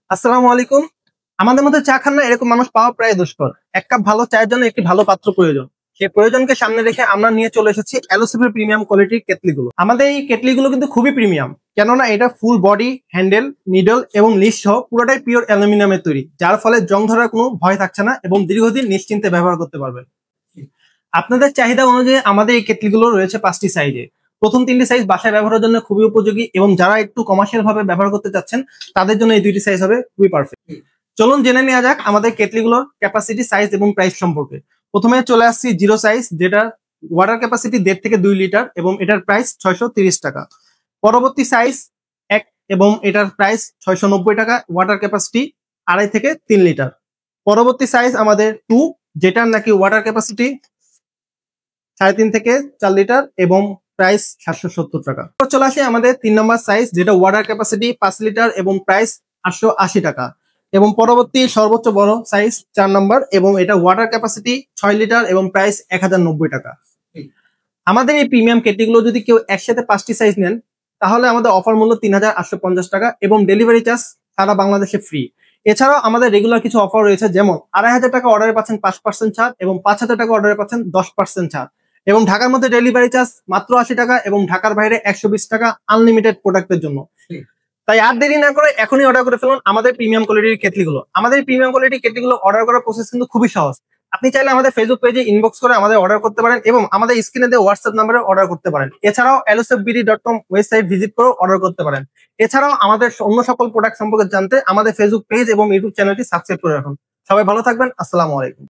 আসসালামু আলাইকুম। আমাদের মধ্যে চা খান না এরকম মানুষ পাওয়া প্রায় দুষ্কর। এক কাপ ভালো চায়ের জন্য একটি ভালো পাত্র প্রয়োজন। সেই প্রয়োজনকে সামনে রেখে আমরা নিয়ে চলে এসেছি এলোসিফের প্রিমিয়াম কোয়ালিটির কেটলিগুলো। আমাদের এই কেটলিগুলো কিন্তু খুবই প্রিমিয়াম, কেননা এটা ফুল বডি, হ্যান্ডেল, নিডল এবং লিড সহ পুরোটাই পিওর অ্যালুমিনিয়ামের তৈরি, যার ফলে জং ধরার কোনো ভয় থাকছে না এবং দীর্ঘদিন নিশ্চিন্তে ব্যবহার করতে পারবেন। আপনাদের চাহিদা অনুযায়ী আমাদের এই কেটলিগুলো রয়েছে 5টি সাইজে। প্রথম 3টি সাইজ বাসায় ব্যবহারের জন্য খুবই উপযোগী এবং যারা একটু কমার্শিয়াল ভাবে ব্যবহার করতে চাচ্ছেন তাদের জন্য এই 2টি সাইজ হবে খুবই পারফেক্ট। চলুন জেনে নেওয়া যাক আমাদের কেটলিগুলোর ক্যাপাসিটি, সাইজ এবং প্রাইস সম্পর্কে। প্রথমে চলে আসছি জিরো সাইজ, যেটা ওয়াটার ক্যাপাসিটি 1.5 থেকে 2 লিটার এবং এটার প্রাইস 630 টাকা। পরবর্তী সাইজ 1 এবং এটার প্রাইস 690 টাকা, ওয়াটার ক্যাপাসিটি 2.5 থেকে 3 লিটার। পরবর্তী সাইজ আমাদের 2, যেটার নাকি ওয়াটার ক্যাপাসিটি 3.5 থেকে 4 লিটার এবং প্রাইস 770 টাকা। চলে আসে আমাদের 3 নম্বর সাইজ, যেটা ওয়াটার ক্যাপাসিটি 5 লিটার এবং প্রাইস 880 টাকা। এবং পরবর্তী সর্বোচ্চ বড় সাইজ 4 নম্বর এবং এটা ওয়াটার ক্যাপাসিটি 6 লিটার এবং প্রাইস 1090 টাকা। আমাদের এই প্রিমিয়াম কেটলিগুলো যদি কেউ একসাথে 5টি সাইজ নেন তাহলে আমাদের অফার মূল্য 3850 টাকা এবং ডেলিভারি চার্জ সারা বাংলাদেশে ফ্রি। এছাড়াও আমাদের রেগুলার কিছু অফার রয়েছে, যেমন 2500 টাকা অর্ডারে পাচ্ছেন 5% ছাড় এবং 5000 টাকা অর্ডারে পাচ্ছেন 10% ছাড় এবং ঢাকার মধ্যে ডেলিভারি চার্জ মাত্র 80 টাকা এবং ঢাকার বাইরে 120 টাকা আনলিমিটেড প্রোডাক্টের জন্য। তাই আর দেরি না করে এখনই অর্ডার করে ফেলুন আমাদের প্রিমিয়াম কোয়ালিটির কেটলিগুলো। আমাদের প্রিমিয়াম কোয়ালিটির কেটলিগুলো অর্ডার করার প্রসেস কিন্তু খুবই সহজ। আপনি চাইলে আমাদের ফেসবুক পেজে ইনবক্স করে আমাদের অর্ডার করতে পারেন এবং আমাদের স্ক্রিনে দিয়ে হোয়াটসঅ্যাপ নাম্বারে অর্ডার করতে পারেন। এছাড়াও allosofbd.com ওয়েবসাইট ভিজিট করেও অর্ডার করতে পারেন। এছাড়াও আমাদের অন্য সকল প্রোডাক্ট সম্পর্কে জানতে আমাদের ফেসবুক পেজ এবং ইউটিউব চ্যানেলটি সাবস্ক্রাইব করে রাখুন। সবাই ভালো থাকবেন। আসসালামু আলাইকুম।